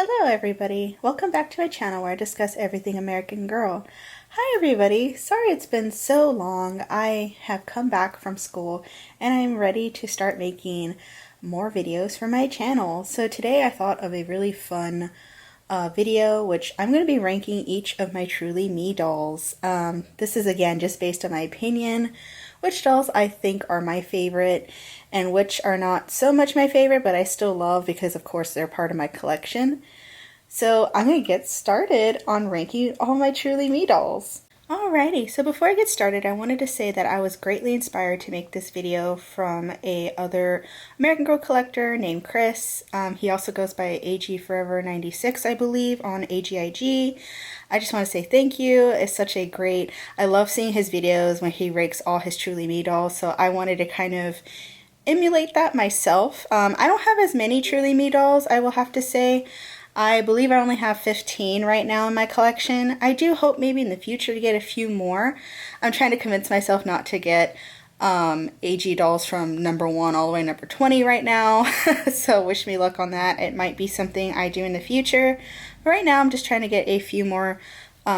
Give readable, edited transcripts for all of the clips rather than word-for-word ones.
Hello everybody, welcome back to my channel where I discuss everything American Girl. Hi everybody, sorry it's been so long. I have come back from school and I'm ready to start making more videos for my channel. So today I thought of a really fun video which I'm going to be ranking each of my Truly Me dolls. This is again just based on my opinion, which dolls I think are my favorite and which are not so much my favorite but I still love because of course they're part of my collection. So I'm going to get started on ranking all my Truly Me dolls. Alrighty, so before I get started, I wanted to say that I was greatly inspired to make this video from a other American Girl collector named Chris. He also goes by AG Forever 96, I believe, on AGIG. I just want to say thank you. It's such a great, I love seeing his videos when he ranks all his Truly Me dolls, so I wanted to kind of emulate that myself. I don't have as many Truly Me dolls, I will have to say. I believe I only have 15 right now in my collection. I do hope maybe in the future to get a few more. I'm trying to convince myself not to get AG dolls from number 1 all the way to number 20 right now. So wish me luck on that. It might be something I do in the future. But right now I'm just trying to get a few more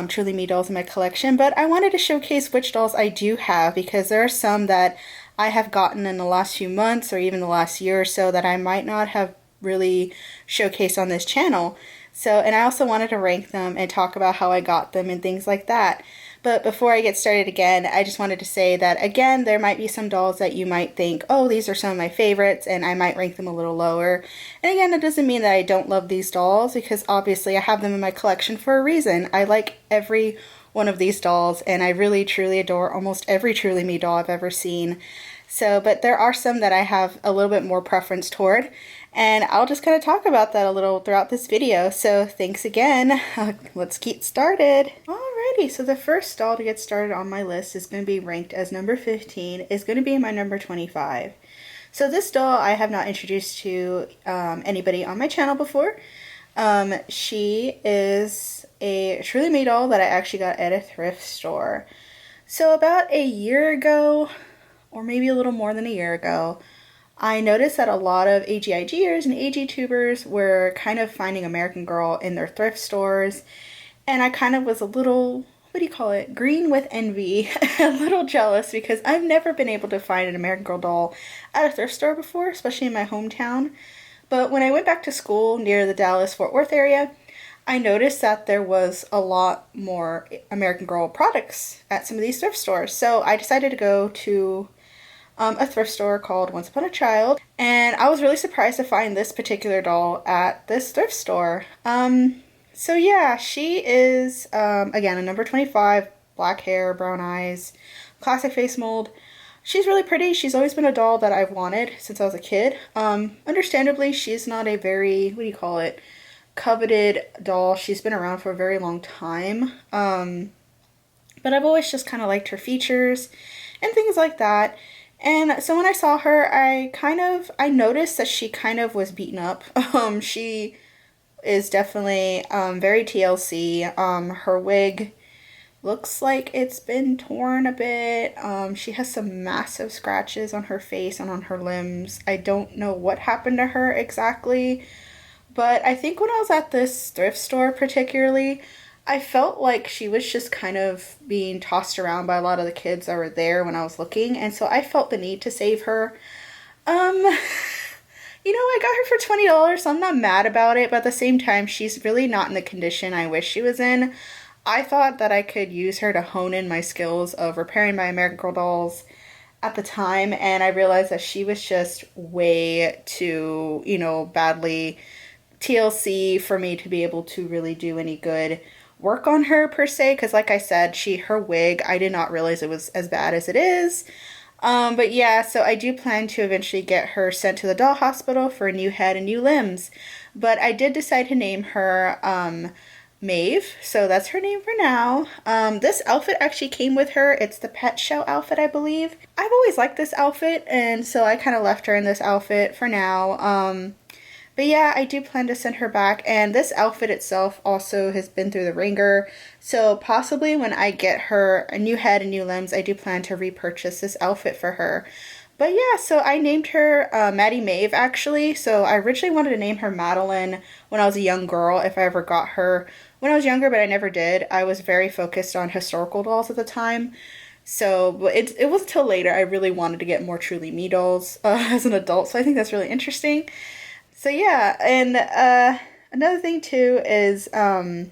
Truly Me dolls in my collection. But I wanted to showcase which dolls I do have because there are some that I have gotten in the last few months or even the last year or so that I might not have really showcased on this channel. So, and I also wanted to rank them and talk about how I got them and things like that. But before I get started again, I just wanted to say that again, there might be some dolls that you might think, oh, these are some of my favorites, and I might rank them a little lower. And again, that doesn't mean that I don't love these dolls, because obviously I have them in my collection for a reason. I like every one of these dolls, and I really truly adore almost every Truly Me doll I've ever seen. So, but there are some that I have a little bit more preference toward, and I'll just kind of talk about that a little throughout this video. So thanks again. Let's get started. Alrighty, so the first doll to get started on my list is going to be ranked as number 15, is going to be my number 25. So this doll I have not introduced to anybody on my channel before. She is a Truly Me doll that I actually got at a thrift store. So about a year ago, or maybe a little more than a year ago, I noticed that a lot of AGIGers and AGTubers were kind of finding American Girl in their thrift stores, and I kind of was a little, what do you call it, green with envy, a little jealous because I've never been able to find an American Girl doll at a thrift store before, especially in my hometown. But when I went back to school near the Dallas-Fort Worth area, I noticed that there was a lot more American Girl products at some of these thrift stores. So I decided to go to a thrift store called Once Upon a Child, and I was really surprised to find this particular doll at this thrift store. So yeah, she is, again, a number 25, black hair, brown eyes, classic face mold. She's really pretty. She's always been a doll that I've wanted since I was a kid. Understandably, she's not a very, what do you call it, coveted doll. She's been around for a very long time. But I've always just kind of liked her features and things like that. And so when I saw her, I noticed that she kind of was beaten up. She is definitely very TLC. Her wig looks like it's been torn a bit. She has some massive scratches on her face and on her limbs. I don't know what happened to her exactly, but I think when I was at this thrift store particularly, I felt like she was just kind of being tossed around by a lot of the kids that were there when I was looking, and so I felt the need to save her. I got her for $20, so I'm not mad about it, but at the same time, she's really not in the condition I wish she was in. I thought that I could use her to hone in my skills of repairing my American Girl dolls at the time, and I realized that she was just way too, badly TLC for me to be able to really do any good work on her per se, because like I said, her wig, I did not realize it was as bad as it is. But yeah, so I do plan to eventually get her sent to the doll hospital for a new head and new limbs. But I did decide to name her Maeve, so that's her name for now. This outfit actually came with her. It's the pet show outfit, I believe. I've always liked this outfit, and so I kind of left her in this outfit for now. But yeah, I do plan to send her back, and this outfit itself also has been through the ringer, so possibly when I get her a new head and new limbs, I do plan to repurchase this outfit for her. But yeah, so I named her Maddie Maeve actually. So I originally wanted to name her Madeline when I was a young girl, if I ever got her when I was younger, but I never did. I was very focused on historical dolls at the time. So, but it wasn't until later I really wanted to get more Truly Me dolls as an adult. So I think that's really interesting. So yeah, and another thing too is I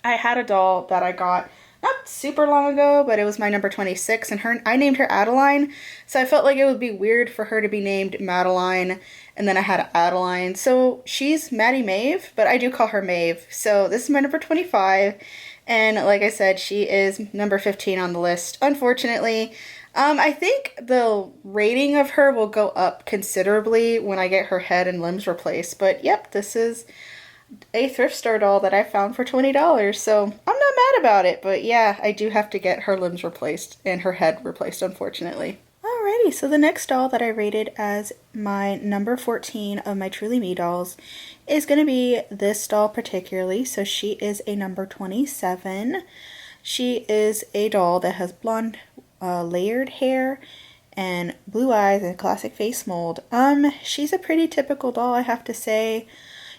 had a doll that I got not super long ago, but it was my number 26, and I named her Adeline. So I felt like it would be weird for her to be named Madeline, and then I had Adeline. So she's Maddie Maeve, but I do call her Maeve. So this is my number 25, and like I said, she is number 15 on the list, unfortunately. I think the rating of her will go up considerably when I get her head and limbs replaced. But yep, this is a thrift store doll that I found for $20. So I'm not mad about it, but yeah, I do have to get her limbs replaced and her head replaced, unfortunately. Alrighty, so the next doll that I rated as my number 14 of my Truly Me dolls is going to be this doll particularly. So she is a number 27. She is a doll that has blonde layered hair and blue eyes and classic face mold. She's a pretty typical doll, I have to say.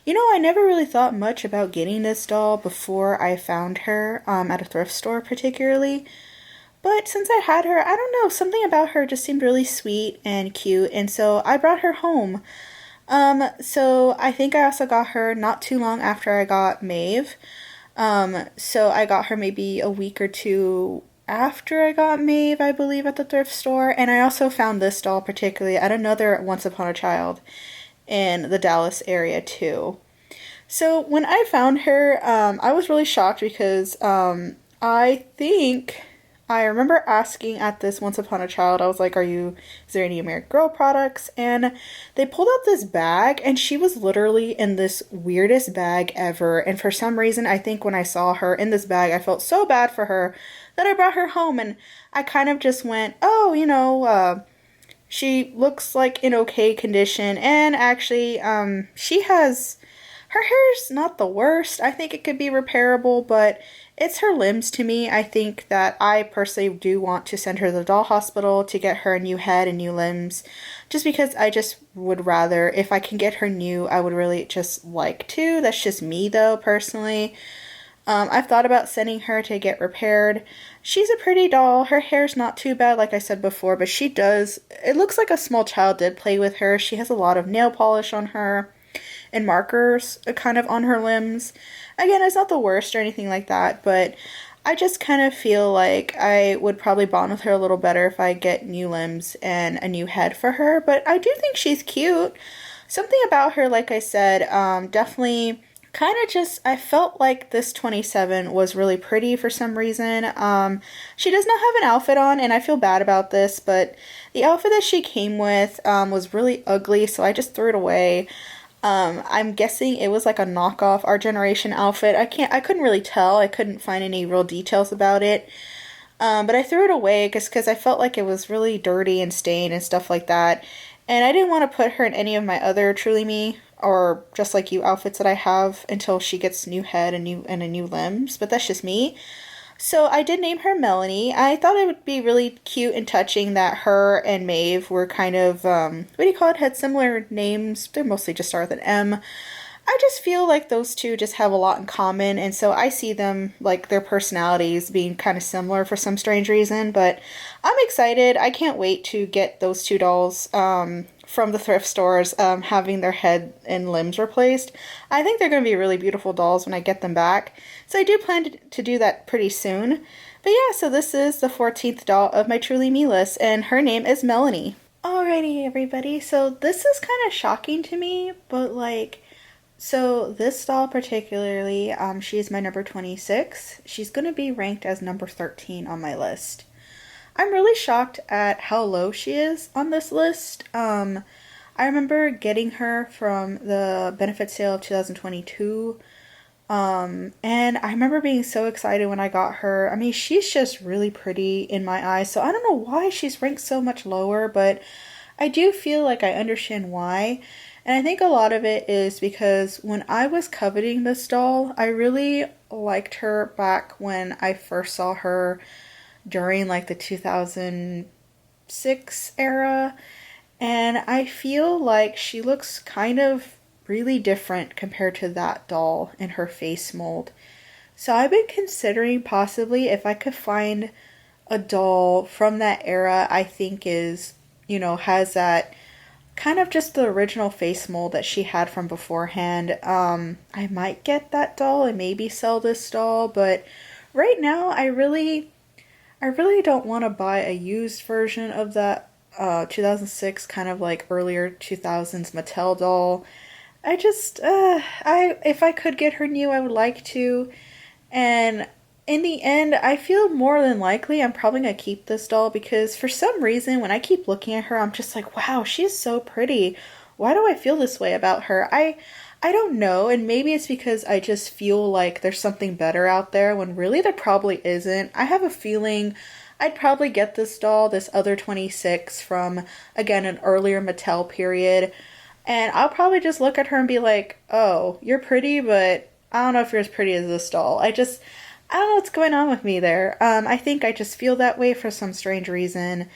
You know, I never really thought much about getting this doll before I found her at a thrift store particularly. But since I had her, I don't know, something about her just seemed really sweet and cute, and so I brought her home. So I think I also got her not too long after I got Maeve. So I got her maybe a week or two after I got Maeve, I believe, at the thrift store. And I also found this doll particularly at another Once Upon a Child in the Dallas area too. So when I found her, I was really shocked because I think I remember asking at this Once Upon a Child, I was like, is there any American Girl products? And they pulled out this bag, and she was literally in this weirdest bag ever. And for some reason, I think when I saw her in this bag, I felt so bad for her that I brought her home, and I kind of just went, oh, she looks like in okay condition, and actually, her hair's not the worst. I think it could be repairable, but it's her limbs to me. I think that I personally do want to send her to the doll hospital to get her a new head and new limbs, just because I just would rather, if I can get her new, I would really just like to. That's just me though, personally. I've thought about sending her to get repaired. She's a pretty doll. Her hair's not too bad, like I said before, but it looks like a small child did play with her. She has a lot of nail polish on her and markers kind of on her limbs. Again, it's not the worst or anything like that, but I just kind of feel like I would probably bond with her a little better if I get new limbs and a new head for her. But I do think she's cute. Something about her, like I said, definitely kind of just, I felt like this 27 was really pretty for some reason. She does not have an outfit on, and I feel bad about this, but the outfit that she came with was really ugly, so I just threw it away. I'm guessing it was like a knockoff Our Generation outfit. I couldn't really tell. I couldn't find any real details about it. But I threw it away because I felt like it was really dirty and stained and stuff like that. And I didn't want to put her in any of my other Truly Me or Just Like You outfits that I have until she gets new head and a new limbs. But that's just me. So I did name her Melanie. I thought it would be really cute and touching that her and Maeve were kind of, had similar names. They're mostly just start with an M. I just feel like those two just have a lot in common, and so I see them, like, their personalities being kind of similar for some strange reason, but I'm excited. I can't wait to get those two dolls from the thrift stores having their head and limbs replaced. I think they're going to be really beautiful dolls when I get them back, so I do plan to do that pretty soon. But yeah, so this is the 14th doll of my Truly Me list, and her name is Melanie. Alrighty, everybody, so this is kind of shocking to me, but so this doll particularly, she is my number 26. She's going to be ranked as number 13 on my list. I'm really shocked at how low she is on this list. I remember getting her from the benefit sale of 2022. And I remember being so excited when I got her. I mean, she's just really pretty in my eyes. So I don't know why she's ranked so much lower, but I do feel like I understand why. And I think a lot of it is because when I was coveting this doll, I really liked her back when I first saw her during like the 2006 2006 era, and I feel like she looks kind of really different compared to that doll in her face mold. So I've been considering possibly if I could find a doll from that era I think is, has that kind of just the original face mold that she had from beforehand. I might get that doll and maybe sell this doll, but right now I really don't want to buy a used version of that 2006 kind of like earlier 2000s Mattel doll. I if I could get her new, I would like to. And in the end, I feel more than likely I'm probably gonna keep this doll because for some reason, when I keep looking at her, I'm just like, wow, she's so pretty. Why do I feel this way about her? I don't know, and maybe it's because I just feel like there's something better out there when really there probably isn't. I have a feeling I'd probably get this doll, this other 26 from again an earlier Mattel period, and I'll probably just look at her and be like, "Oh, you're pretty, but I don't know if you're as pretty as this doll." I don't know what's going on with me there. I think I just feel that way for some strange reason.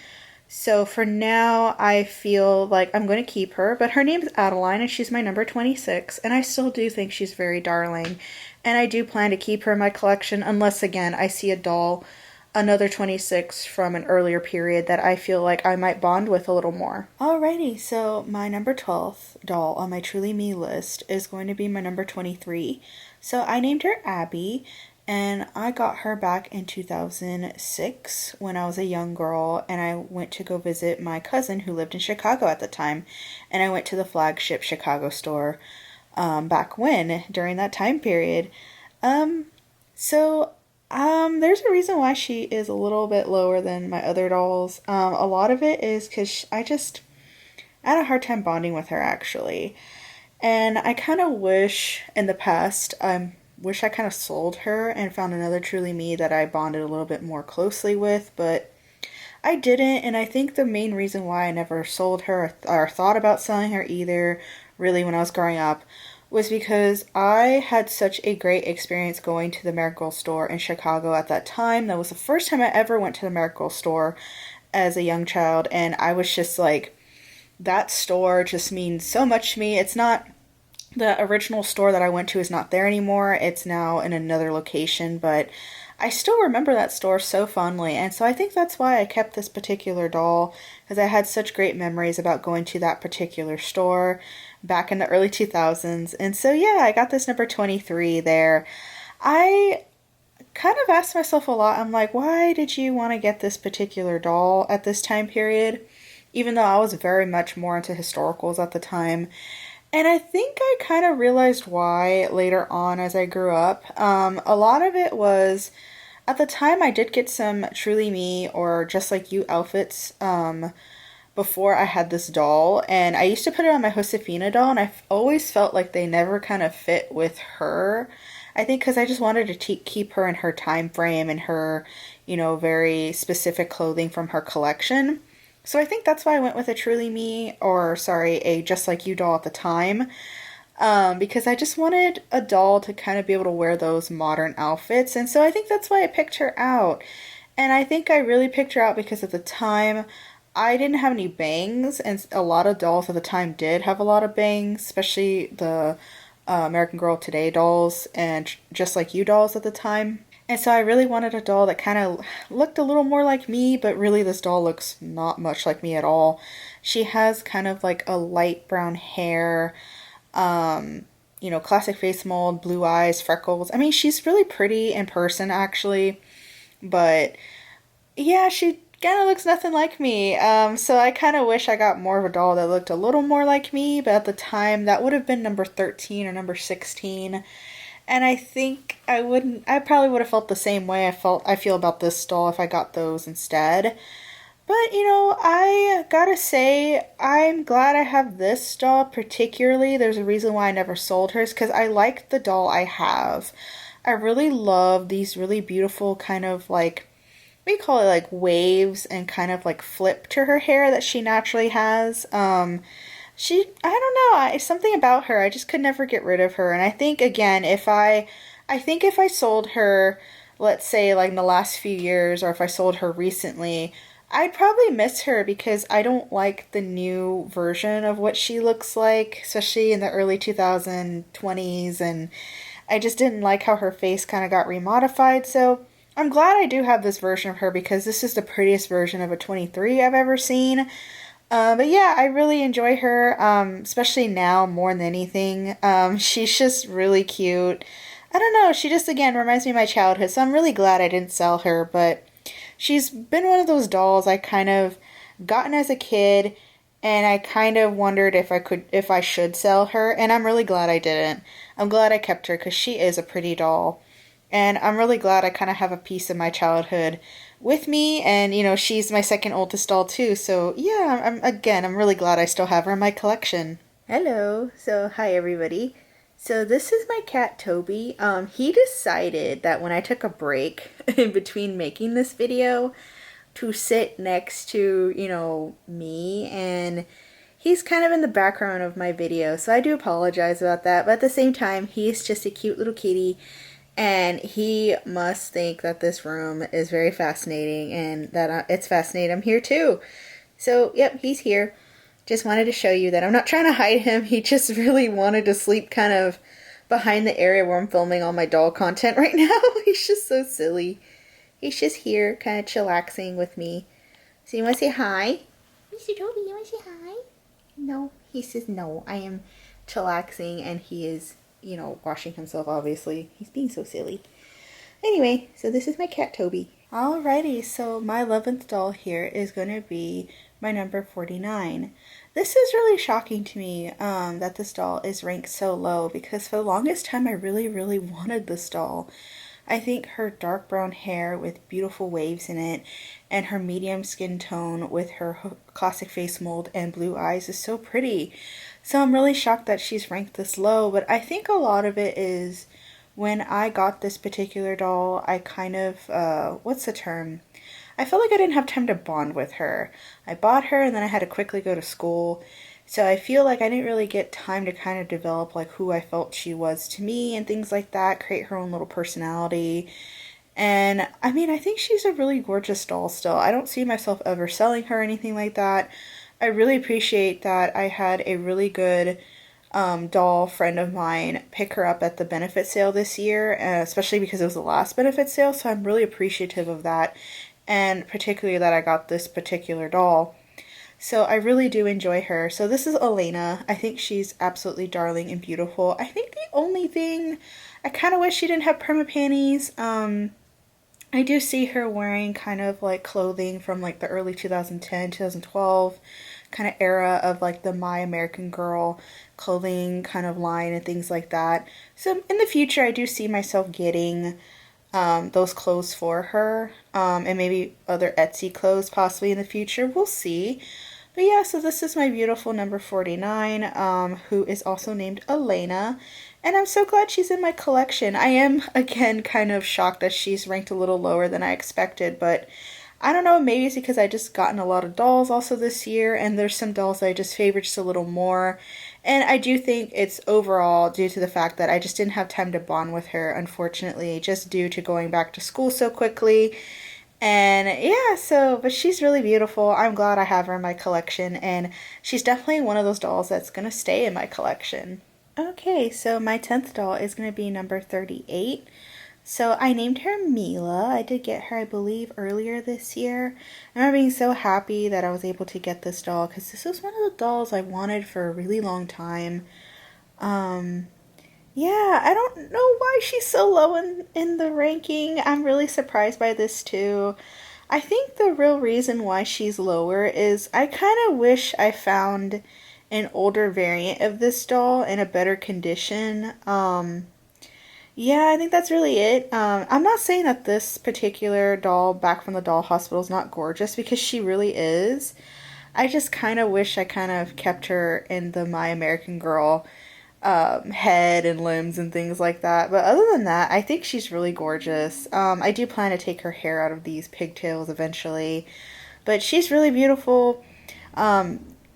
So for now, I feel like I'm going to keep her, but her name's Adeline and she's my number 26, and I still do think she's very darling. And I do plan to keep her in my collection unless, again, I see a doll, another 26 from an earlier period that I feel like I might bond with a little more. Alrighty, so my number 12th doll on my Truly Me list is going to be my number 23. So I named her Abby, and I got her back in 2006 when I was a young girl, and I went to go visit my cousin who lived in Chicago at the time. And I went to the flagship Chicago store back when, during that time period. There's a reason why she is a little bit lower than my other dolls. A lot of it is because I had a hard time bonding with her actually. And I kind of wish in the past, wish I kind of sold her and found another Truly Me that I bonded a little bit more closely with, but I didn't, and I think the main reason why I never sold her or thought about selling her either, really when I was growing up, was because I had such a great experience going to the Miracle store in Chicago at that time. That was the first time I ever went to the Miracle store as a young child, and I was just like, that store just means so much to me. It's not the original store that I went to is not there anymore. It's now in another location, but I still remember that store so fondly. And so I think that's why I kept this particular doll, because I had such great memories about going to that particular store back in the early 2000s. And so, yeah, I got this number 23 there. I kind of asked myself a lot, I'm like, why did you want to get this particular doll at this time period? Even though I was very much more into historicals at the time. And I think I kind of realized why later on as I grew up. A lot of it was, at the time I did get some Truly Me or Just Like You outfits before I had this doll. And I used to put it on my Josefina doll, and I always felt like they never kind of fit with her. I think because I just wanted to keep her in her time frame and her, very specific clothing from her collection. So I think that's why I went with a Truly Me, or sorry, a Just Like You doll at the time. Because I just wanted a doll to kind of be able to wear those modern outfits. And so I think that's why I picked her out. And I think I really picked her out because at the time I didn't have any bangs, and a lot of dolls at the time did have a lot of bangs, especially the American Girl Today dolls and Just Like You dolls at the time. And so I really wanted a doll that kind of looked a little more like me, but really this doll looks not much like me at all. She has kind of like a light brown hair, classic face mold, blue eyes, freckles. I mean, she's really pretty in person actually, but yeah, she kind of looks nothing like me. So I kind of wish I got more of a doll that looked a little more like me, but at the time that would have been number 13 or number 16. And I think I probably would have felt the same way I feel about this doll if I got those instead. But, I gotta say, I'm glad I have this doll particularly. There's a reason why I never sold hers, because I like the doll I have. I really love these really beautiful kind of like, we call it like waves and kind of like flip to her hair that she naturally has. I don't know, it's something about her. I just could never get rid of her. And I think, again, I think if I sold her, let's say, like in the last few years, or if I sold her recently, I'd probably miss her because I don't like the new version of what she looks like, especially in the early 2020s, and I just didn't like how her face kind of got remodified. So I'm glad I do have this version of her because this is the prettiest version of a 23 I've ever seen. But yeah, I really enjoy her, especially now more than anything. She's just really cute. I don't know, she just again reminds me of my childhood, so I'm really glad I didn't sell her, but she's been one of those dolls I kind of gotten as a kid, and I kind of wondered if I should sell her, and I'm really glad I didn't. I'm glad I kept her because she is a pretty doll. And I'm really glad I kind of have a piece of my childhood with me, and she's my second oldest doll too. So yeah, I'm really glad I still have her in my collection. Hello. So hi everybody. So this is my cat Toby. He decided that when I took a break in between making this video to sit next to, me, and he's kind of in the background of my video. So I do apologize about that, but at the same time, he's just a cute little kitty. And he must think that this room is very fascinating and that it's fascinating. I'm here too. So, yep, he's here. Just wanted to show you that I'm not trying to hide him. He just really wanted to sleep kind of behind the area where I'm filming all my doll content right now. He's just so silly. He's just here kind of chillaxing with me. So you want to say hi? Mr. Toby, you want to say hi? No. He says no. I am chillaxing and he is washing himself, obviously. He's being so silly. Anyway, so this is my cat, Toby. Alrighty, so my 11th doll here is going to be my number 49. This is really shocking to me that this doll is ranked so low because for the longest time I really, really wanted this doll. I think her dark brown hair with beautiful waves in it and her medium skin tone with her classic face mold and blue eyes is so pretty. So I'm really shocked that she's ranked this low, but I think a lot of it is when I got this particular doll, I kind of, what's the term? I felt like I didn't have time to bond with her. I bought her and then I had to quickly go to school. So I feel like I didn't really get time to kind of develop like who I felt she was to me and things like that, create her own little personality. And I mean, I think she's a really gorgeous doll still. I don't see myself ever selling her or anything like that. I really appreciate that I had a really good doll friend of mine pick her up at the benefit sale this year, especially because it was the last benefit sale, so I'm really appreciative of that, and particularly that I got this particular doll. So I really do enjoy her. So this is Elena. I think she's absolutely darling and beautiful. I think the only thing, I kind of wish she didn't have perma panties. I do see her wearing kind of like clothing from like the early 2010, 2012 kind of era of like the My American Girl clothing kind of line and things like that. So in the future, I do see myself getting those clothes for her and maybe other Etsy clothes possibly in the future. We'll see. But yeah, so this is my beautiful number 49, who is also named Elena. And I'm so glad she's in my collection. I am, again, kind of shocked that she's ranked a little lower than I expected, but I don't know, maybe it's because I just gotten a lot of dolls also this year, and there's some dolls that I just favored just a little more. And I do think it's overall due to the fact that I just didn't have time to bond with her, unfortunately, just due to going back to school so quickly. And yeah, but she's really beautiful. I'm glad I have her in my collection, and she's definitely one of those dolls that's going to stay in my collection. Okay, so my 10th doll is going to be number 38. So I named her Mila. I did get her, I believe, earlier this year. I remember being so happy that I was able to get this doll because this was one of the dolls I wanted for a really long time. Yeah, I don't know why she's so low in the ranking. I'm really surprised by this too. I think the real reason why she's lower is I kind of wish I found an older variant of this doll in a better condition. Yeah, I think that's really it. I'm not saying that this particular doll back from the doll hospital is not gorgeous because she really is. I just kind of wish I kind of kept her in the My American Girl head and limbs and things like that. But other than that, I think she's really gorgeous. I do plan to take her hair out of these pigtails eventually. But she's really beautiful.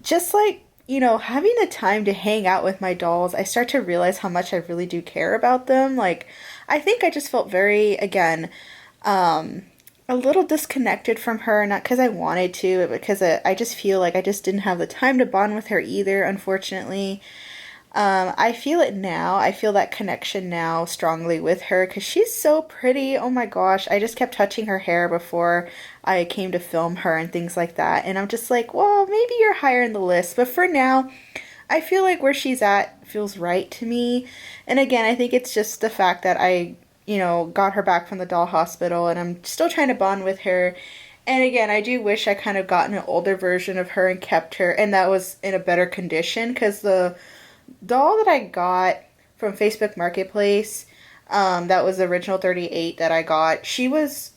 Just like, having the time to hang out with my dolls, I start to realize how much I really do care about them. Like, I think I just felt very, again, a little disconnected from her, not because I wanted to, but because I just feel like I just didn't have the time to bond with her either, unfortunately. I feel it now. I feel that connection now strongly with her because she's so pretty. Oh my gosh. I just kept touching her hair before I came to film her and things like that. And I'm just like, well, maybe you're higher in the list. But for now, I feel like where she's at feels right to me. And again, I think it's just the fact that I got her back from the doll hospital and I'm still trying to bond with her. And again, I do wish I kind of gotten an older version of her and kept her, and that was in a better condition because the doll that I got from Facebook Marketplace, that was the original 38 that I got. She was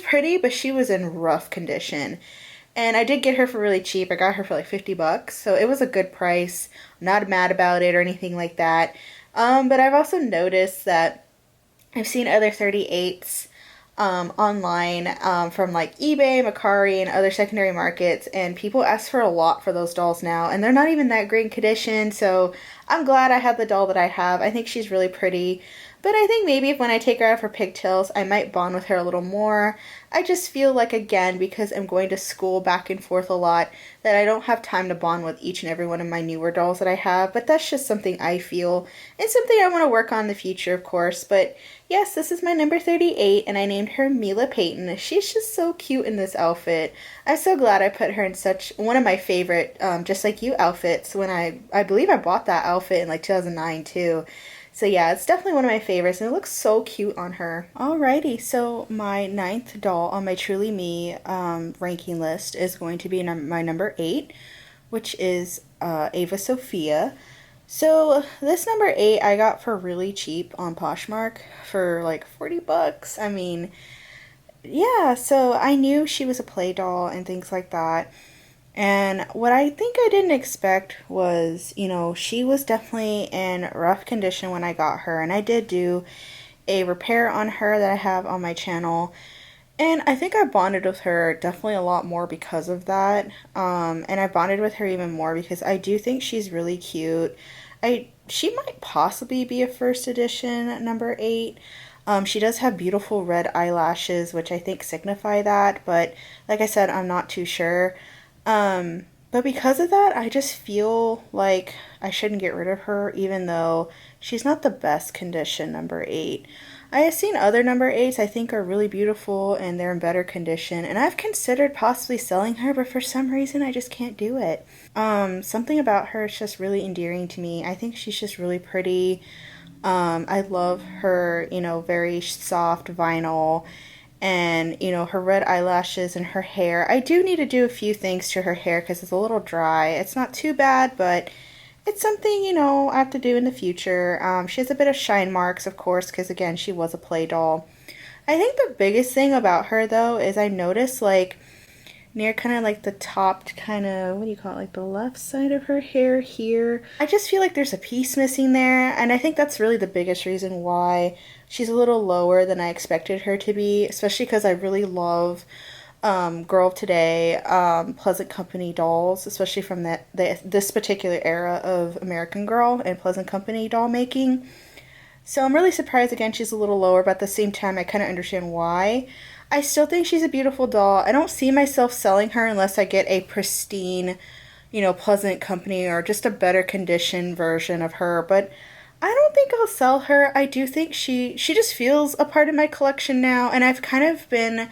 pretty, but she was in rough condition. And I did get her for really cheap. I got her for like $50, so it was a good price. I'm not mad about it or anything like that. But I've also noticed that I've seen other 38s online from like eBay, Mercari, and other secondary markets, and people ask for a lot for those dolls now, and they're not even that great in condition. So I'm glad I have the doll that I have. I think she's really pretty. But I think maybe if when I take her out of her pigtails, I might bond with her a little more. I just feel like, again, because I'm going to school back and forth a lot, that I don't have time to bond with each and every one of my newer dolls that I have. But that's just something I feel, and something I want to work on in the future, of course. But yes, this is my number 38, and I named her Mila Payton. She's just so cute in this outfit. I'm so glad I put her in such one of my favorite, Just Like You outfits when I believe I bought that outfit in like 2009 too. So yeah, it's definitely one of my favorites, and it looks so cute on her. Alrighty, so my ninth doll on my Truly Me ranking list is going to be my number 8, which is Ava Sophia. So this number 8 I got for really cheap on Poshmark for like $40. I mean, yeah, so I knew she was a play doll and things like that. And what I think I didn't expect was, she was definitely in rough condition when I got her. And I did do a repair on her that I have on my channel. And I think I bonded with her definitely a lot more because of that. And I bonded with her even more because I do think she's really cute. She might possibly be a first edition number 8. She does have beautiful red eyelashes, which I think signify that. But like I said, I'm not too sure. But because of that, I just feel like I shouldn't get rid of her, even though she's not the best condition number 8. I have seen other number 8s I think are really beautiful and they're in better condition, and I've considered possibly selling her, but for some reason I just can't do it. Something about her is just really endearing to me. I think she's just really pretty. I love her, very soft vinyl and her red eyelashes and her hair. I do need to do a few things to her hair because it's a little dry. It's not too bad, but it's something I have to do in the future. She has a bit of shine marks, of course, because again, she was a play doll. I think the biggest thing about her though is I noticed like near kind of like the top kind of, what do you call it, like the left side of her hair here. I just feel like there's a piece missing there, and I think that's really the biggest reason why she's a little lower than I expected her to be, especially because I really love Girl of Today, Pleasant Company dolls, especially from this particular era of American Girl and Pleasant Company doll making. So I'm really surprised again she's a little lower, but at the same time I kind of understand why. I still think she's a beautiful doll. I don't see myself selling her unless I get a pristine, Pleasant Company or just a better condition version of her, but I don't think I'll sell her. I do think she just feels a part of my collection now, and I've kind of been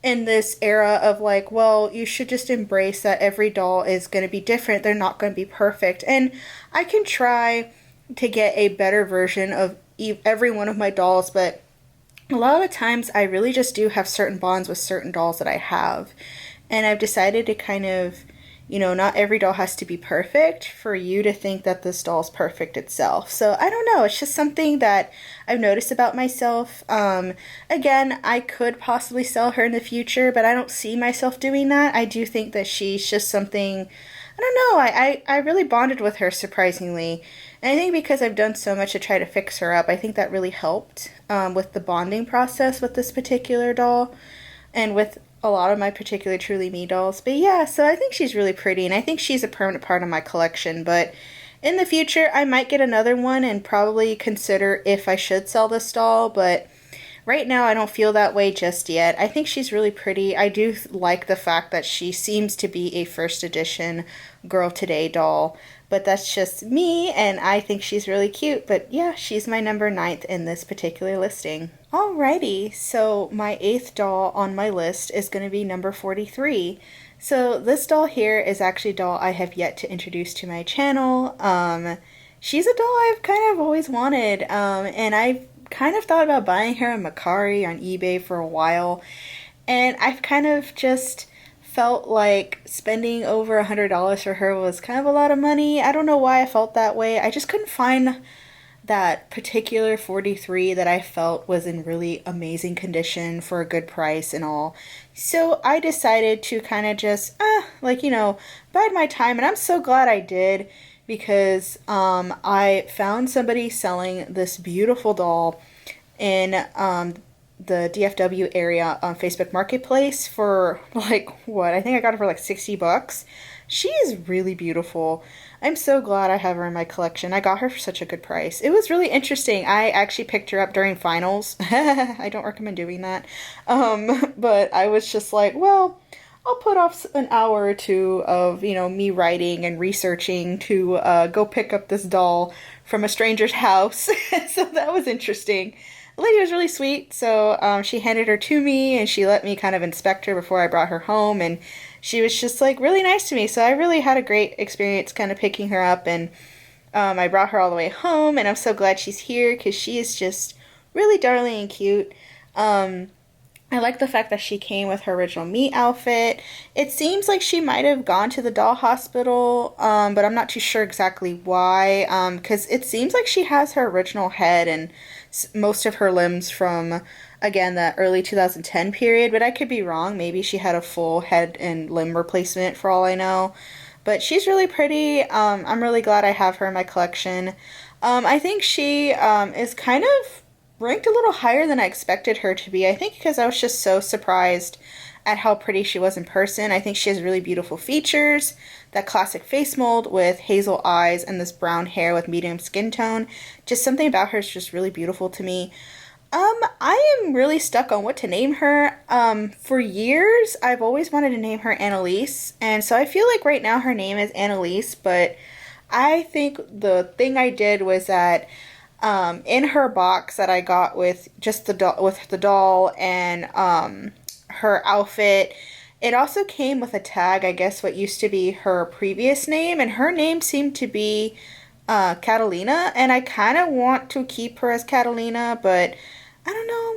in this era of like, well, you should just embrace that every doll is going to be different. They're not going to be perfect. And I can try to get a better version of every one of my dolls, but a lot of the times I really just do have certain bonds with certain dolls that I have. And I've decided to kind of, not every doll has to be perfect for you to think that this doll's perfect itself. So I don't know. It's just something that I've noticed about myself. Again, I could possibly sell her in the future, but I don't see myself doing that. I do think that she's just something, I don't know. I really bonded with her surprisingly. And I think because I've done so much to try to fix her up, I think that really helped with the bonding process with this particular doll and with a lot of my particular Truly Me dolls. But yeah, so I think she's really pretty, and I think she's a permanent part of my collection. But in the future, I might get another one and probably consider if I should sell this doll. But Right now, I don't feel that way just yet. I think she's really pretty. I do like the fact that she seems to be a first edition Girl Today doll, but that's just me, and I think she's really cute. But yeah, she's my number ninth in this particular listing. Alrighty, so my eighth doll on my list is going to be number 43. So this doll here is actually a doll I have yet to introduce to my channel. She's a doll I've kind of always wanted, and I've kind of thought about buying her on Mercari on eBay for a while, and I've kind of just felt like spending over $100 for her was kind of a lot of money. I don't know why I felt that way. I just couldn't find that particular 43 that I felt was in really amazing condition for a good price and all. So I decided to kind of just, bide my time, and I'm so glad I did because I found somebody selling this beautiful doll in the DFW area on Facebook Marketplace for like what? I think I got her for like $60. She is really beautiful. I'm so glad I have her in my collection. I got her for such a good price. It was really interesting. I actually picked her up during finals. I don't recommend doing that. But I was just like, well, I'll put off an hour or two of, me writing and researching to go pick up this doll from a stranger's house. So that was interesting. The lady was really sweet, so she handed her to me and she let me kind of inspect her before I brought her home, and she was just like really nice to me. So I really had a great experience kind of picking her up, and I brought her all the way home, and I'm so glad she's here because she is just really darling and cute. I like the fact that she came with her original meat outfit. It seems like she might have gone to the doll hospital, but I'm not too sure exactly why, because it seems like she has her original head and most of her limbs from, again, the early 2010 period, but I could be wrong. Maybe she had a full head and limb replacement for all I know. But she's really pretty. I'm really glad I have her in my collection. I think she is kind of ranked a little higher than I expected her to be. I think because I was just so surprised at how pretty she was in person. I think she has really beautiful features. That classic face mold with hazel eyes and this brown hair with medium skin tone. Just something about her is just really beautiful to me. I am really stuck on what to name her. For years, I've always wanted to name her Annalise, and so I feel like right now her name is Annalise, but I think the thing I did was that in her box that I got with just the doll and her outfit, it also came with a tag, I guess what used to be her previous name, and her name seemed to be Catalina, and I kind of want to keep her as Catalina, but I don't know,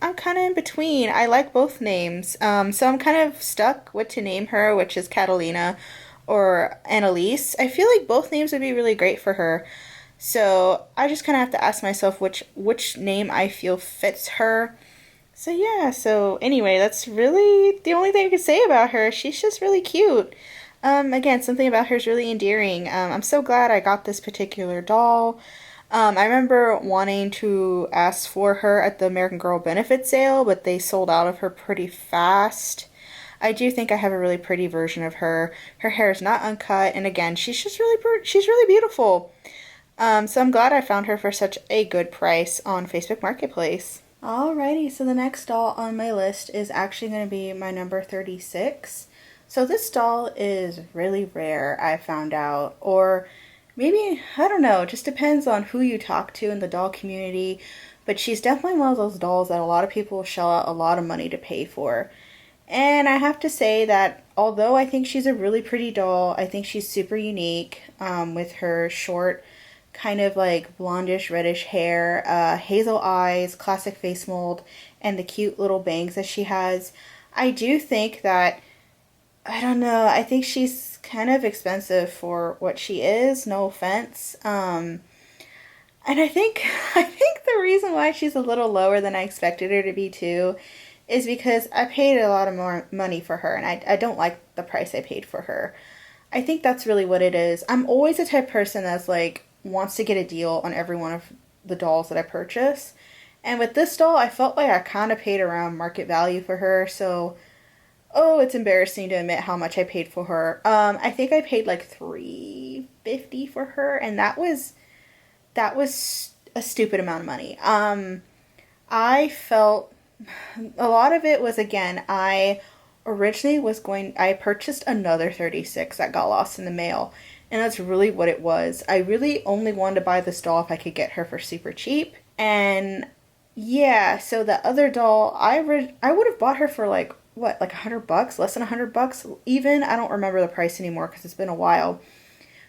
I'm kind of in between. I like both names. So I'm kind of stuck what to name her, which is Catalina or Annalise. I feel like both names would be really great for her. So I just kind of have to ask myself which name I feel fits her. So yeah, so anyway, that's really the only thing I can say about her. She's just really cute. Again, something about her is really endearing. I'm so glad I got this particular doll. I remember wanting to ask for her at the American Girl benefit sale, but they sold out of her pretty fast. I do think I have a really pretty version of her. Her hair is not uncut, and again, she's really beautiful. So I'm glad I found her for such a good price on Facebook Marketplace. Alrighty, so the next doll on my list is actually going to be my number 36. So this doll is really rare, I found out, or maybe, I don't know, it just depends on who you talk to in the doll community, but she's definitely one of those dolls that a lot of people shell out a lot of money to pay for. And I have to say that although I think she's a really pretty doll, I think she's super unique with her short, kind of like blondish reddish hair, hazel eyes, classic face mold, and the cute little bangs that she has. I do think that, I don't know, I think she's kind of expensive for what she is, no offense. And I think the reason why she's a little lower than I expected her to be too is because I paid a lot of more money for her, and I don't like the price I paid for her. I think that's really what it is. I'm always the type of person that's like wants to get a deal on every one of the dolls that I purchase. And with this doll, I felt like I kind of paid around market value for her, so oh, it's embarrassing to admit how much I paid for her. I think I paid like $350 for her, and that was a stupid amount of money. I felt a lot of it was, again, I originally I purchased another 36 that got lost in the mail. And that's really what it was. I really only wanted to buy this doll if I could get her for super cheap. And yeah, so the other doll, I would have bought her for like what, like $100, less than $100 even. I don't remember the price anymore because it's been a while.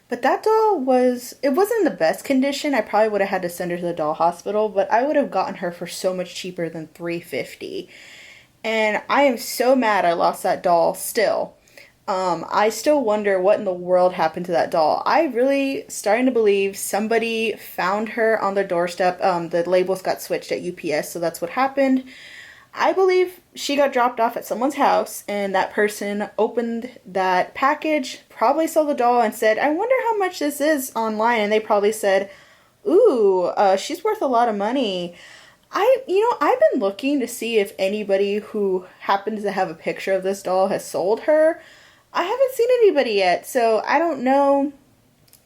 But that doll it wasn't in the best condition. I probably would have had to send her to the doll hospital, but I would have gotten her for so much cheaper than 350. And I am so mad I lost that doll still. I still wonder what in the world happened to that doll. I really starting to believe somebody found her on their doorstep. The labels got switched at UPS, so that's what happened. I believe she got dropped off at someone's house, and that person opened that package, probably saw the doll, and said, I wonder how much this is online. And they probably said, ooh, she's worth a lot of money. I've been looking to see if anybody who happens to have a picture of this doll has sold her. I haven't seen anybody yet, so I don't know.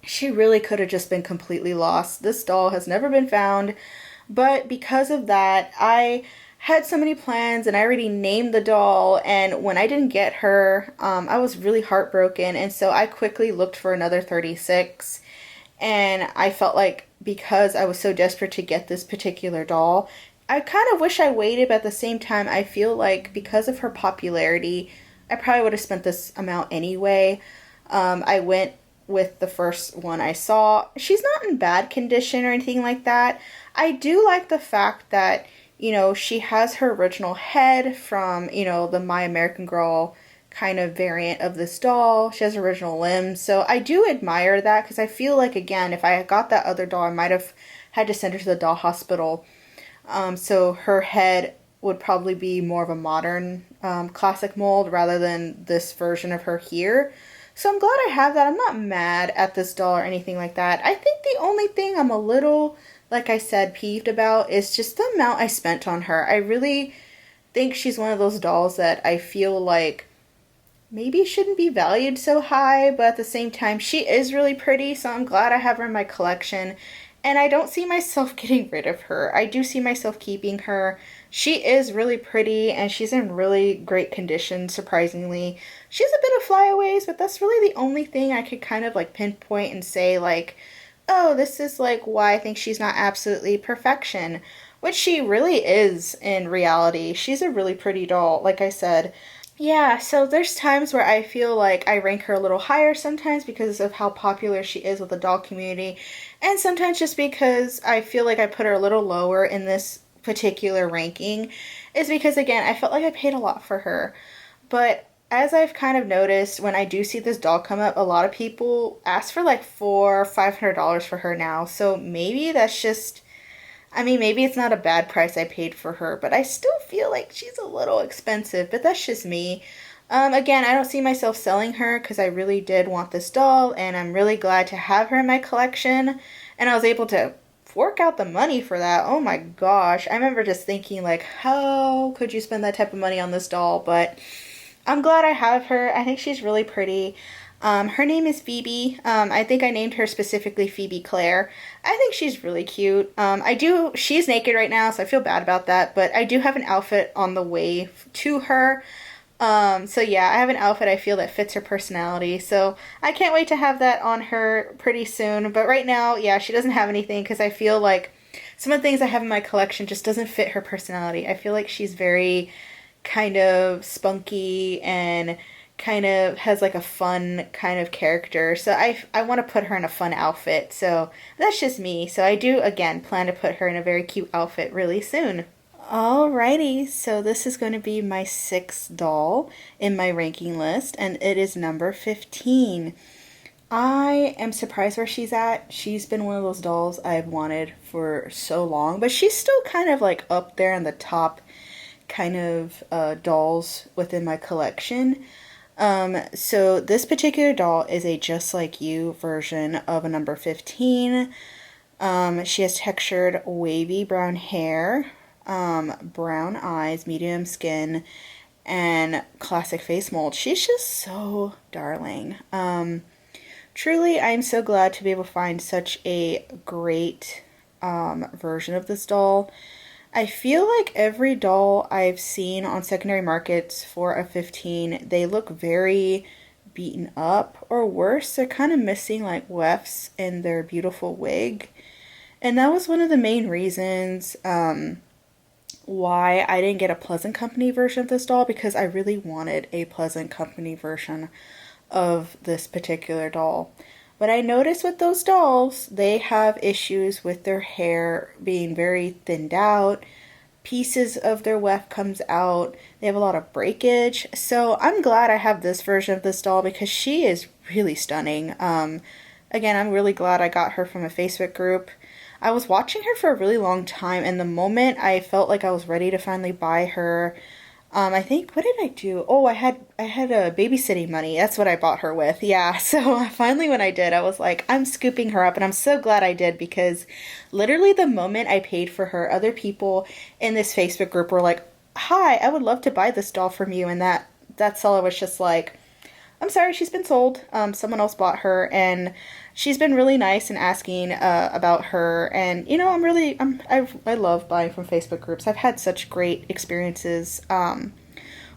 She really could have just been completely lost. This doll has never been found, but because of that, I had so many plans and I already named the doll. And when I didn't get her, I was really heartbroken. And so I quickly looked for another 36. And I felt like because I was so desperate to get this particular doll, I kind of wish I waited, but at the same time, I feel like because of her popularity, I probably would have spent this amount anyway. I went with the first one I saw. She's not in bad condition or anything like that. I do like the fact that, she has her original head from, the My American Girl kind of variant of this doll. She has original limbs. So I do admire that because I feel like, again, if I had got that other doll, I might have had to send her to the doll hospital. So her head would probably be more of a modern classic mold rather than this version of her here. So I'm glad I have that. I'm not mad at this doll or anything like that. I think the only thing I'm a little, like I said, peeved about is just the amount I spent on her. I really think she's one of those dolls that I feel like maybe shouldn't be valued so high, but at the same time, she is really pretty, so I'm glad I have her in my collection. And I don't see myself getting rid of her. I do see myself keeping her. She is really pretty and she's in really great condition, surprisingly. She has a bit of flyaways, but that's really the only thing I could kind of like pinpoint and say, like, oh, this is like why I think she's not absolutely perfection, which she really is in reality. She's a really pretty doll, like I said. Yeah, so there's times where I feel like I rank her a little higher sometimes because of how popular she is with the doll community, and sometimes just because I feel like I put her a little lower in this particular ranking is because, again, I felt like I paid a lot for her. But as I've kind of noticed, when I do see this doll come up, a lot of people ask for like $400-$500 for her now. So maybe that's just, I mean, maybe it's not a bad price I paid for her, but I still feel like she's a little expensive, but that's just me. Again, I don't see myself selling her because I really did want this doll, and I'm really glad to have her in my collection. And I was able to fork out the money for that. Oh my gosh. I remember just thinking, like, how could you spend that type of money on this doll? But I'm glad I have her. I think she's really pretty. Her name is Phoebe. I think I named her specifically Phoebe Claire. I think she's really cute. She's naked right now, so I feel bad about that, but I do have an outfit on the way to her. So yeah, I have an outfit I feel that fits her personality, so I can't wait to have that on her pretty soon. But right now, yeah, she doesn't have anything because I feel like some of the things I have in my collection just doesn't fit her personality. I feel like she's very kind of spunky and kind of has like a fun kind of character. So I want to put her in a fun outfit. So that's just me. So I do again plan to put her in a very cute outfit really soon. Alrighty, so this is going to be my sixth doll in my ranking list, and it is number 15. I am surprised where she's at. She's been one of those dolls I've wanted for so long, but she's still kind of like up there in the top kind of dolls within my collection. So this particular doll is a Just Like You version of a number 15. She has textured wavy brown hair, brown eyes, medium skin, and classic face mold. She's just so darling. Truly, I'm so glad to be able to find such a great version of this doll. I feel like every doll I've seen on secondary markets for a 15, they look very beaten up, or worse, they're kind of missing like wefts in their beautiful wig. And that was one of the main reasons why I didn't get a Pleasant Company version of this doll, because I really wanted a Pleasant Company version of this particular doll. But I noticed with those dolls, they have issues with their hair being very thinned out. Pieces of their weft comes out. They have a lot of breakage. So I'm glad I have this version of this doll because she is really stunning. Again, I'm really glad I got her from a Facebook group. I was watching her for a really long time, and the moment I felt like I was ready to finally buy her, I think, what did I do? Oh, I had a babysitting money. That's what I bought her with. Yeah. So finally when I did, I was like, I'm scooping her up, and I'm so glad I did, because literally the moment I paid for her, other people in this Facebook group were like, "Hi, I would love to buy this doll from you." And that seller was just like, "I'm sorry, she's been sold. Someone else bought her," and she's been really nice and asking about her. And I love buying from Facebook groups. I've had such great experiences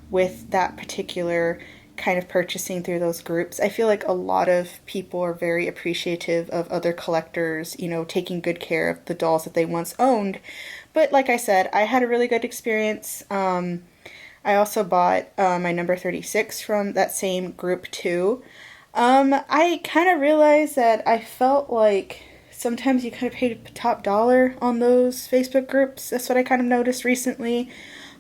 with that particular kind of purchasing through those groups. I feel like a lot of people are very appreciative of other collectors, taking good care of the dolls that they once owned. But like I said, I had a really good experience. I also bought my number 36 from that same group too. I kind of realized that I felt like sometimes you kind of paid top dollar on those Facebook groups. That's what I kind of noticed recently.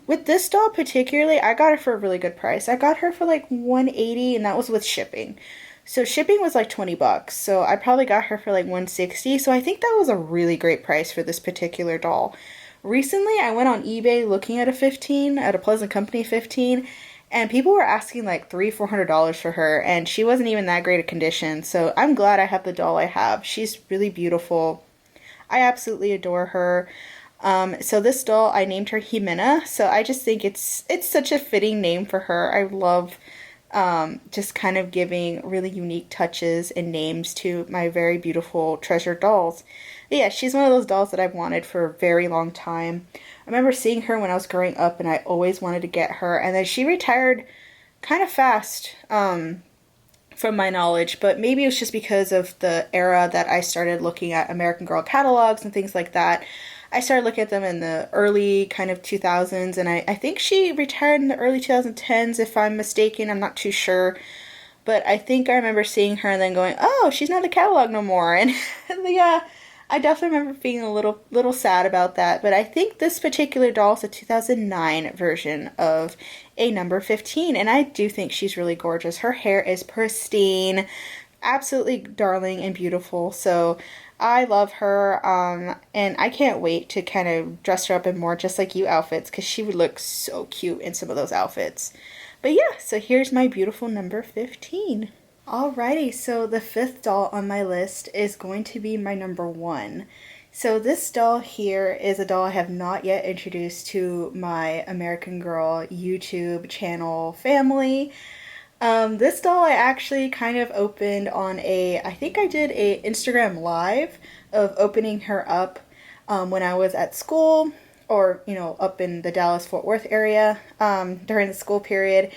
With this doll particularly, I got her for a really good price. I got her for like 180, and that was with shipping. So shipping was like 20 bucks. So I probably got her for like 160. So I think that was a really great price for this particular doll. Recently, I went on eBay looking at a 15, at a Pleasant Company 15, and people were asking like $300-400 for her, and she wasn't even that great a condition. So I'm glad I have the doll I have. She's really beautiful. I absolutely adore her. So this doll, I named her Jimena. So I just think it's such a fitting name for her. I love just kind of giving really unique touches and names to my very beautiful treasured dolls. But yeah, she's one of those dolls that I've wanted for a very long time. I remember seeing her when I was growing up, and I always wanted to get her. And then she retired kind of fast, from my knowledge, but maybe it was just because of the era that I started looking at American Girl catalogs and things like that. I started looking at them in the early kind of 2000s, and I think she retired in the early 2010s, if I'm mistaken. I'm not too sure. But I think I remember seeing her and then going, "Oh, she's not in the catalog no more." And yeah, I definitely remember being a little sad about that. But I think this particular doll is a 2009 version of a number 15, and I do think she's really gorgeous. Her hair is pristine, absolutely darling and beautiful. So I love her, and I can't wait to kind of dress her up in more Just Like You outfits, because she would look so cute in some of those outfits. But yeah, so here's my beautiful number 15. Alrighty, so the fifth doll on my list is going to be my number one. So this doll here is a doll I have not yet introduced to my American Girl YouTube channel family. This doll I actually kind of opened on I think I did a Instagram live of opening her up when I was at school, or, up in the Dallas-Fort Worth area during the school period.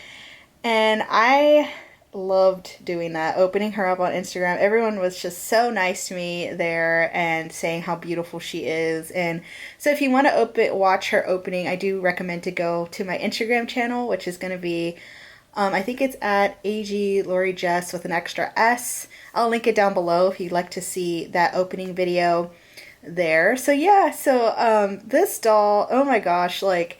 And I loved doing that, opening her up on Instagram. Everyone was just so nice to me there and saying how beautiful she is. And so if you want to watch her opening, I do recommend to go to my Instagram channel, which is going to be I think it's at AG Lori Jess with an extra S. I'll link it down below if you'd like to see that opening video there. So yeah, this doll, oh my gosh, like,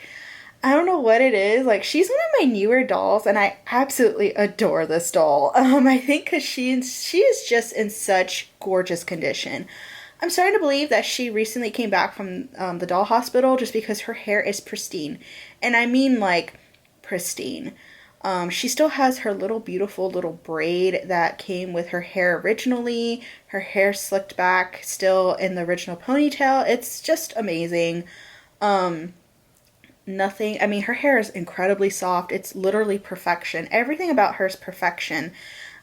I don't know what it is. Like, she's one of my newer dolls, and I absolutely adore this doll. I think because she is just in such gorgeous condition. I'm starting to believe that she recently came back from the doll hospital, just because her hair is pristine. And I mean, like, pristine. She still has her beautiful little braid that came with her hair originally. Her hair slicked back, still in the original ponytail. It's just amazing. Nothing, I mean, her hair is incredibly soft. It's literally perfection. Everything about her is perfection.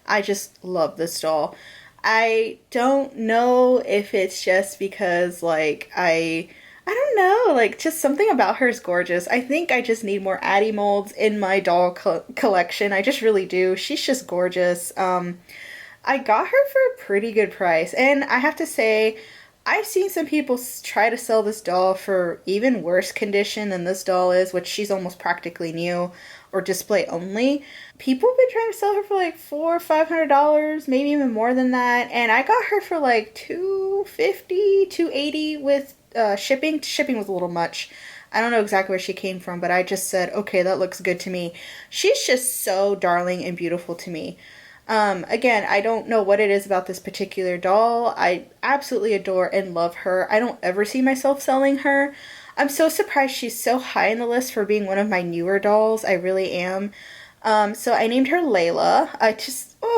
I just love this doll. I don't know if it's just because, like, I don't know, like just something about her is gorgeous. I think I just need more Addie molds in my doll collection. I just really do. She's just gorgeous. I got her for a pretty good price, and I have to say, I've seen some people try to sell this doll for even worse condition than this doll is, which she's almost practically new or display only. People have been trying to sell her for like $400, $500, maybe even more than that, and I got her for like 250, 280 with shipping. Shipping was a little much. I don't know exactly where she came from, but I just said, okay, that looks good to me. She's just so darling and beautiful to me. Again, I don't know what it is about this particular doll. I absolutely adore and love her. I don't ever see myself selling her. I'm so surprised she's so high in the list for being one of my newer dolls. I really am. So I named her Layla.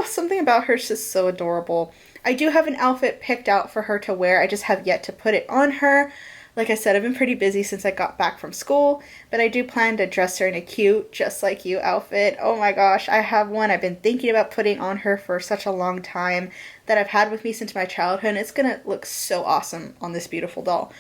Something about her is just so adorable. I do have an outfit picked out for her to wear. I just have yet to put it on her. Like I said, I've been pretty busy since I got back from school, but I do plan to dress her in a cute, just like you outfit. Oh my gosh, I have one I've been thinking about putting on her for such a long time that I've had with me since my childhood, and it's gonna look so awesome on this beautiful doll.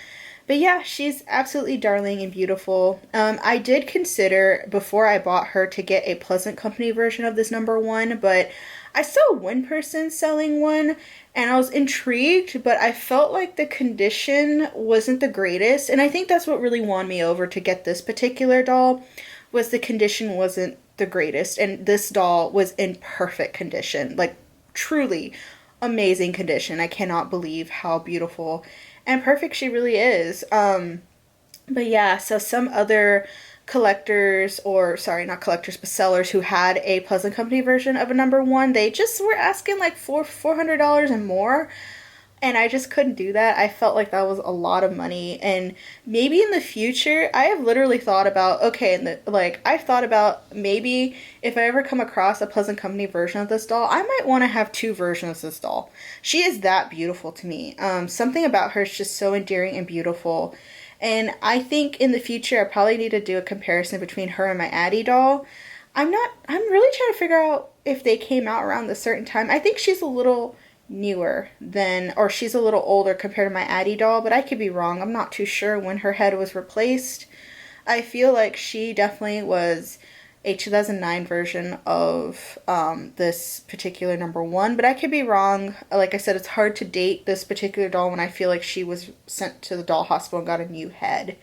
But yeah, she's absolutely darling and beautiful. I did consider before I bought her to get a Pleasant Company version of this number one, but I saw one person selling one and I was intrigued, but I felt like the condition wasn't the greatest. And I think that's what really won me over to get this particular doll was the condition wasn't the greatest. And this doll was in perfect condition, like truly amazing condition. I cannot believe how beautiful and perfect she really is. But yeah, so some other collectors, or sorry, not collectors, but sellers who had a Pleasant Company version of a number one, they just were asking like $400 and more. And I just couldn't do that. I felt like that was a lot of money. And maybe in the future, I have literally thought about, okay, I've thought about maybe if I ever come across a Pleasant Company version of this doll, I might want to have two versions of this doll. She is that beautiful to me. Something about her is just so endearing and beautiful. And I think in the future, I probably need to do a comparison between her and my Addie doll. I'm really trying to figure out if they came out around a certain time. I think she's a little newer than, or she's a little older compared to my Addie doll, but I could be wrong. I'm not too sure when her head was replaced. I feel like she definitely was a 2009 version of this particular number one, but I could be wrong. Like I said, it's hard to date this particular doll when I feel like she was sent to the doll hospital and got a new head.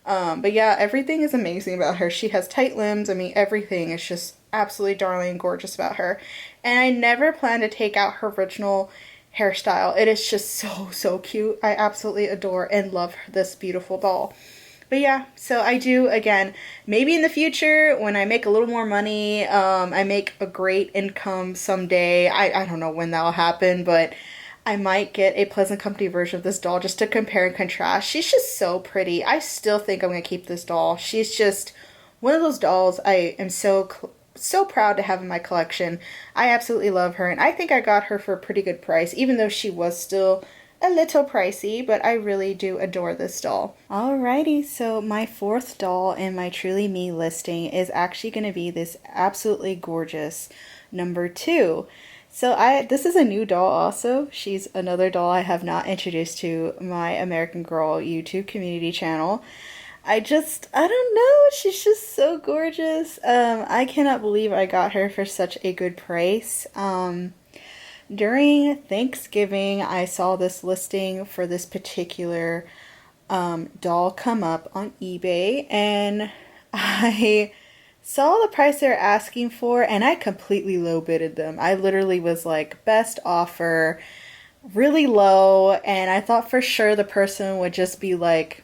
But yeah, everything is amazing about her. She has tight limbs. I mean, everything is just absolutely darling and gorgeous about her. And I never plan to take out her original hairstyle. It is just so, so cute. I absolutely adore and love this beautiful doll. But yeah, so I do, again, maybe in the future when I make a little more money, I make a great income someday. I don't know when that'll happen, but I might get a Pleasant Company version of this doll just to compare and contrast. She's just so pretty. I still think I'm going to keep this doll. She's just one of those dolls I am so proud to have in my collection. I absolutely love her, and I think I got her for a pretty good price, even though she was still a little pricey, but I really do adore this doll. Alrighty, so my fourth doll in my Truly Me listing is actually going to be this absolutely gorgeous number two. So this is a new doll also. She's another doll I have not introduced to my American Girl YouTube community channel. I don't know, she's just so gorgeous. I cannot believe I got her for such a good price. During Thanksgiving, I saw this listing for this particular doll come up on eBay, and I saw the price they're asking for, and I completely low bidded them. I literally was like, best offer, really low, and I thought for sure the person would just be like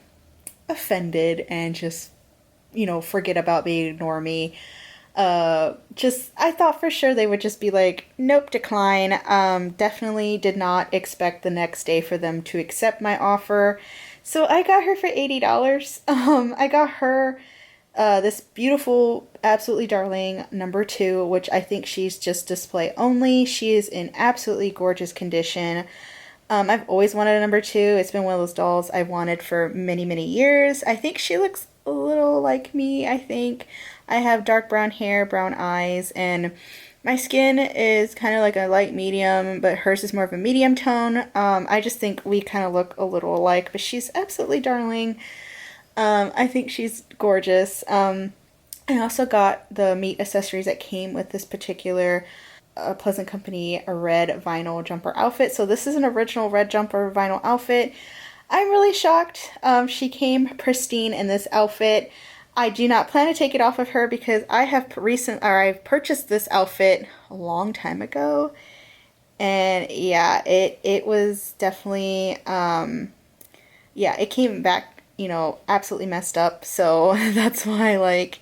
offended and just, forget about me, ignore me. I thought for sure they would just be like, nope, decline. Definitely did not expect the next day for them to accept my offer. So I got her for $80. I got her, this beautiful, absolutely darling number two, which I think she's just display only. She is in absolutely gorgeous condition. I've always wanted a number two. It's been one of those dolls I've wanted for many, many years. I think she looks a little like me, I think. I have dark brown hair, brown eyes, and My skin is kind of like a light medium, but hers is more of a medium tone. I just think we kind of look a little alike, but she's absolutely darling. I think she's gorgeous. I also got the meat accessories that came with this particular Pleasant Company a red vinyl jumper outfit. So this is an original red jumper vinyl outfit. I'm really shocked. She came pristine in this outfit. I do not plan to take it off of her because I've purchased this outfit a long time ago, and yeah, it was definitely yeah, it came back, absolutely messed up. So that's why, like,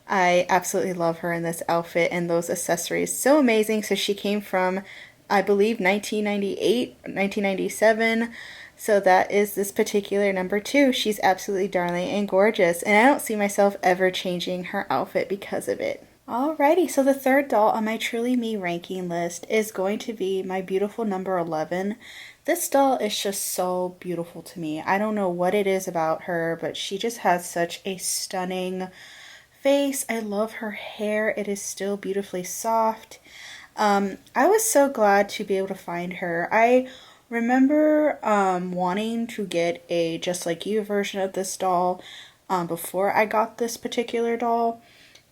I absolutely love her in this outfit and those accessories. So amazing. So she came from, I believe, 1998, 1997. So that is this particular number two. She's absolutely darling and gorgeous, and I don't see myself ever changing her outfit because of it. Alrighty, so the third doll on my Truly Me ranking list is going to be my beautiful number 11. This doll is just so beautiful to me. I don't know what it is about her, but she just has such a stunning face. I love her hair. It is still beautifully soft. I was so glad to be able to find her. I remember wanting to get a Just Like You version of this doll before I got this particular doll.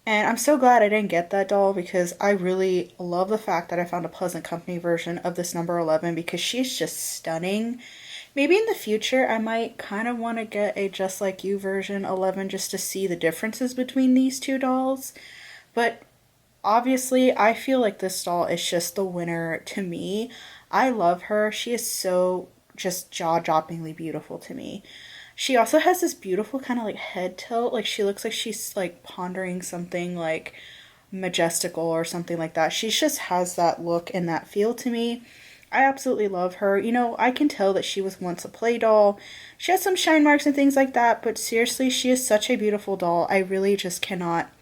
And I'm so glad I didn't get that doll because I really love the fact that I found a Pleasant Company version of this number 11 because she's just stunning. Maybe in the future I might kind of want to get a Just Like You version 11 just to see the differences between these two dolls. But obviously I feel like this doll is just the winner to me. I love her. She is so just jaw-droppingly beautiful to me. She also has this beautiful kind of like head tilt. Like she looks like she's like pondering something like majestical or something like that. She just has that look and that feel to me. I absolutely love her. I can tell that she was once a play doll. She has some shine marks and things like that, but seriously, she is such a beautiful doll. I really just cannot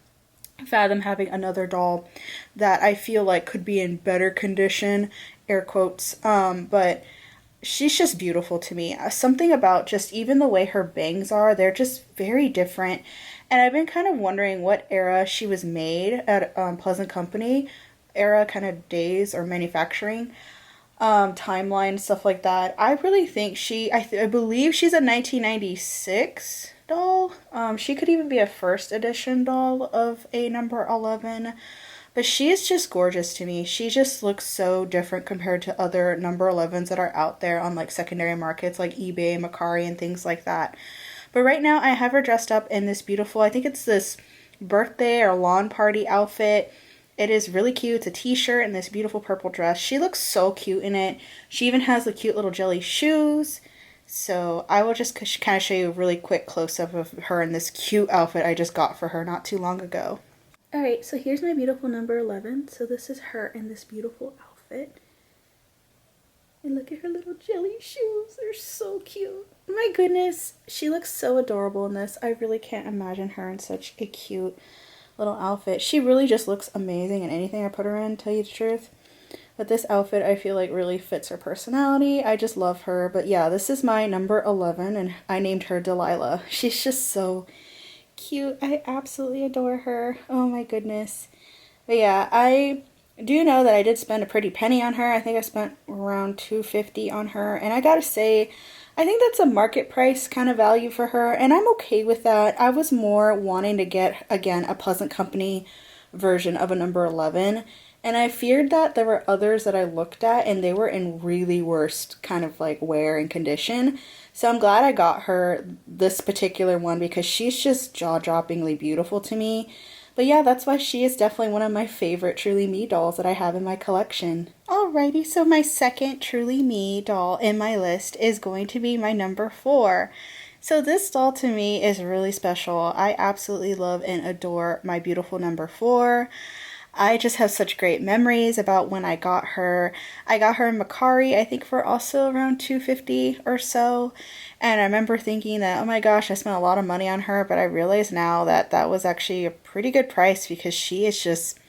fathom having another doll that I feel like could be in better condition, air quotes. But she's just beautiful to me. Something about just even the way her bangs are, they're just very different. And I've been kind of wondering what era she was made at Pleasant Company, era kind of days or manufacturing timeline, stuff like that. I really think I believe she's a 1996 doll. She could even be a first edition doll of a number 11. But she is just gorgeous to me. She just looks so different compared to other number 11s that are out there on like secondary markets like eBay, Mercari, and things like that. But right now I have her dressed up in this beautiful, I think it's this birthday or lawn party outfit. It is really cute. It's a t-shirt and this beautiful purple dress. She looks so cute in it. She even has the cute little jelly shoes. So I will just kind of show you a really quick close-up of her in this cute outfit I just got for her not too long ago. Alright, so here's my beautiful number 11. So this is her in this beautiful outfit. And look at her little jelly shoes. They're so cute. My goodness, she looks so adorable in this. I really can't imagine her in such a cute little outfit. She really just looks amazing in anything I put her in, to tell you the truth. But this outfit I feel like really fits her personality. I just love her. But yeah, this is my number 11 and I named her Delilah. She's just so cute. I absolutely adore her. Oh my goodness. But yeah, I do know that I did spend a pretty penny on her. I think I spent around $250 on her, and I gotta say, I think that's a market price kind of value for her, and I'm okay with that. I was more wanting to get, again, a Pleasant Company version of a number 11, and I feared that there were others that I looked at and they were in really worst kind of like wear and condition. So I'm glad I got her this particular one because she's just jaw-droppingly beautiful to me. But yeah, that's why she is definitely one of my favorite Truly Me dolls that I have in my collection. Alrighty, so my second Truly Me doll in my list is going to be my number 4. So this doll to me is really special. I absolutely love and adore my beautiful number 4. I just have such great memories about when I got her. I got her in Mercari, I think for also around $250 or so. And I remember thinking that, oh my gosh, I spent a lot of money on her, but I realize now that that was actually a pretty good price because she is just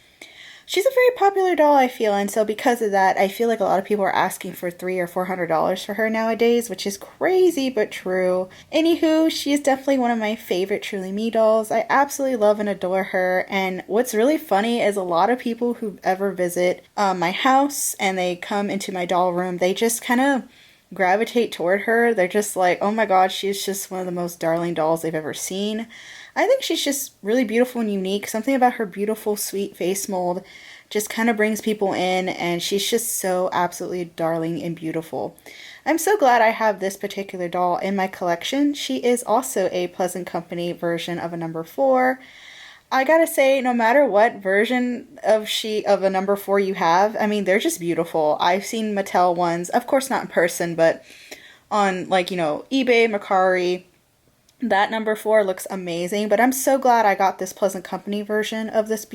She's a very popular doll, I feel, and so because of that, I feel like a lot of people are asking for $300 or $400 for her nowadays, which is crazy but true. Anywho, she is definitely one of my favorite Truly Me dolls. I absolutely love and adore her, and what's really funny is a lot of people who ever visit my house and they come into my doll room, they just kind of gravitate toward her. They're just like, oh my god, she's just one of the most darling dolls they've ever seen. I think she's just really beautiful and unique. Something about her beautiful, sweet face mold just kind of brings people in, and she's just so absolutely darling and beautiful. I'm so glad I have this particular doll in my collection. She is also a Pleasant Company version of a number 4. I gotta say, no matter what version of a number 4 you have, I mean, they're just beautiful. I've seen Mattel ones, of course not in person, but on like, eBay, Mercari. That number 4 looks amazing, but I'm so glad I got this Pleasant Company version of this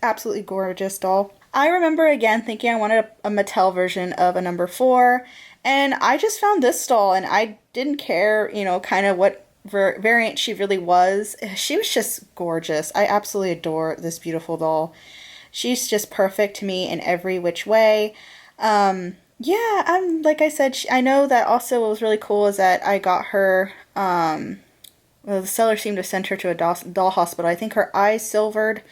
absolutely gorgeous doll. I remember again thinking I wanted a Mattel version of a number 4, and I just found this doll, and I didn't care, kind of what variant she really was. She was just gorgeous. I absolutely adore this beautiful doll. She's just perfect to me in every which way. Yeah, I'm like I said, I know that also what was really cool is that I got her. Well, the seller seemed to send her to a doll hospital. I think her eyes silvered,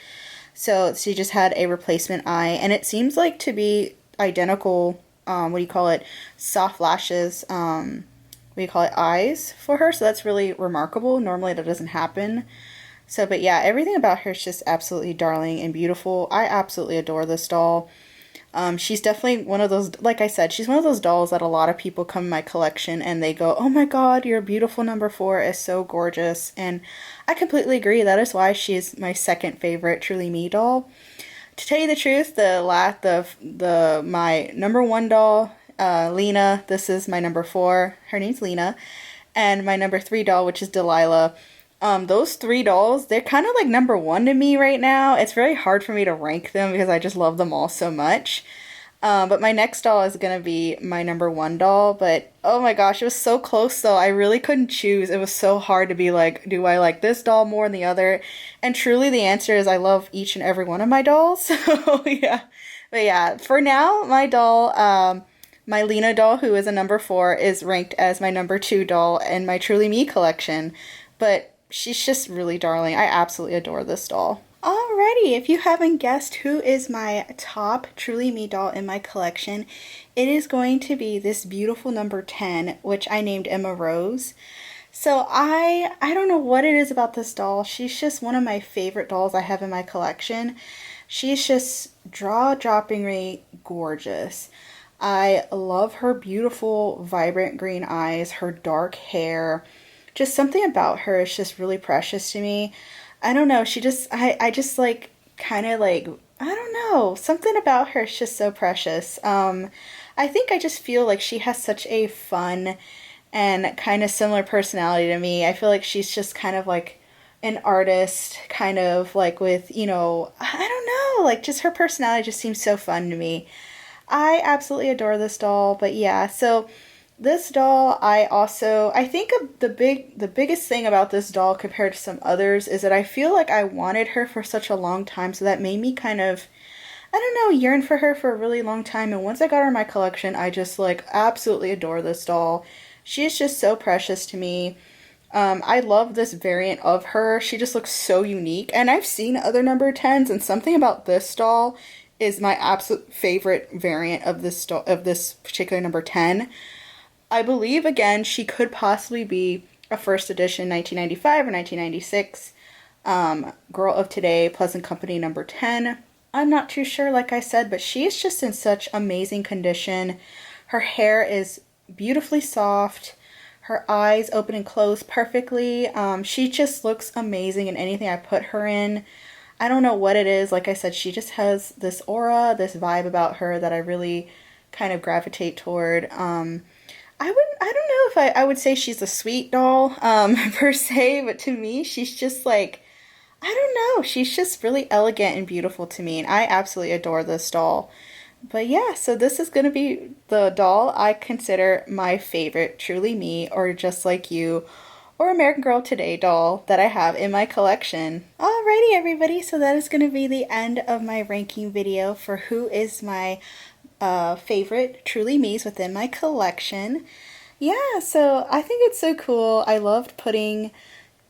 so she just had a replacement eye, and it seems like to be identical. What do you call it? Soft lashes. What do you call it? Eyes for her. So that's really remarkable. Normally that doesn't happen. So, but yeah, everything about her is just absolutely darling and beautiful. I absolutely adore this doll. She's definitely one of those, like I said, she's one of those dolls that a lot of people come in my collection and they go, oh my god, your beautiful number 4 is so gorgeous. And I completely agree. That is why she's my second favorite Truly Me doll. To tell you the truth, my number 1 doll, Lena, this is my number 4. Her name's Lena. And my number 3 doll, which is Delilah. Those 3 dolls, they're kind of like number 1 to me right now. It's very hard for me to rank them because I just love them all so much. But my next doll is going to be my number 1 doll. But oh my gosh, it was so close though. I really couldn't choose. It was so hard to be like, do I like this doll more than the other? And truly the answer is I love each and every one of my dolls. So yeah. But yeah, for now, my doll, my Lena doll, who is a number 4, is ranked as my number 2 doll in my Truly Me collection. But she's just really darling. I absolutely adore this doll. Alrighty, if you haven't guessed who is my top Truly Me doll in my collection, it is going to be this beautiful number 10, which I named Emma Rose. So I don't know what it is about this doll. She's just one of my favorite dolls I have in my collection. She's just jaw-droppingly gorgeous. I love her beautiful, vibrant green eyes, her dark hair. Just something about her is just really precious to me. I don't know, I just like, kind of like, I don't know, something about her is just so precious. I think I just feel like she has such a fun and kind of similar personality to me. I feel like she's just kind of like an artist, kind of like with, I don't know, like just her personality just seems so fun to me. I absolutely adore this doll, but yeah, so this doll, I think the biggest thing about this doll compared to some others is that I feel like I wanted her for such a long time, so that made me kind of, I don't know, yearn for her for a really long time, and once I got her in my collection, I just like absolutely adore this doll. She is just so precious to me. I love this variant of her. She just looks so unique, and I've seen other number 10s, and something about this doll is my absolute favorite variant of this particular number 10. I believe, again, she could possibly be a first edition 1995 or 1996 Girl of Today, Pleasant Company number 10. I'm not too sure, like I said, but she is just in such amazing condition. Her hair is beautifully soft. Her eyes open and close perfectly. She just looks amazing in anything I put her in. I don't know what it is. Like I said, she just has this aura, this vibe about her that I really kind of gravitate toward. I don't know if I would say she's a sweet doll, per se, but to me, she's just like, I don't know, she's just really elegant and beautiful to me, and I absolutely adore this doll. But yeah, so this is going to be the doll I consider my favorite Truly Me, or just like you, or American Girl Today doll that I have in my collection. Alrighty everybody, so that is going to be the end of my ranking video for who is my favorite Truly Me's within my collection. Yeah, so I think it's so cool. I loved putting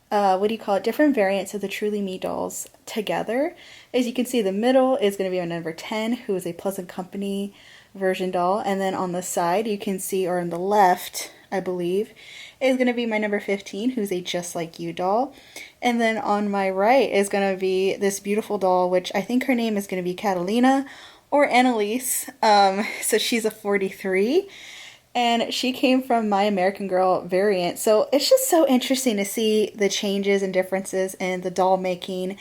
what do you call it, different variants of the Truly Me dolls together. As you can see, the middle is going to be my number 10, who is a Pleasant Company version doll. And then on the side, you can see, or on the left, I believe, is going to be my number 15, who's a Just Like You doll. And then on my right is going to be this beautiful doll, which I think her name is going to be Catalina or Annalise. So she's a 43. And she came from my American Girl variant. So it's just so interesting to see the changes and differences in the doll making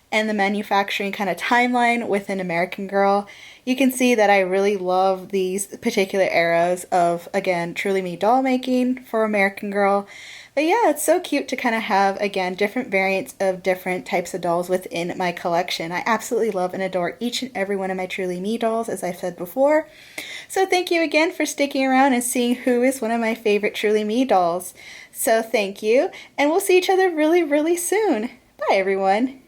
and the manufacturing kind of timeline within American Girl. You can see that I really love these particular eras of, again, Truly Me doll making for American Girl. But yeah, it's so cute to kind of have, again, different variants of different types of dolls within my collection. I absolutely love and adore each and every one of my Truly Me dolls, as I've said before. So thank you again for sticking around and seeing who is one of my favorite Truly Me dolls. So thank you, and we'll see each other really, really soon. Bye, everyone.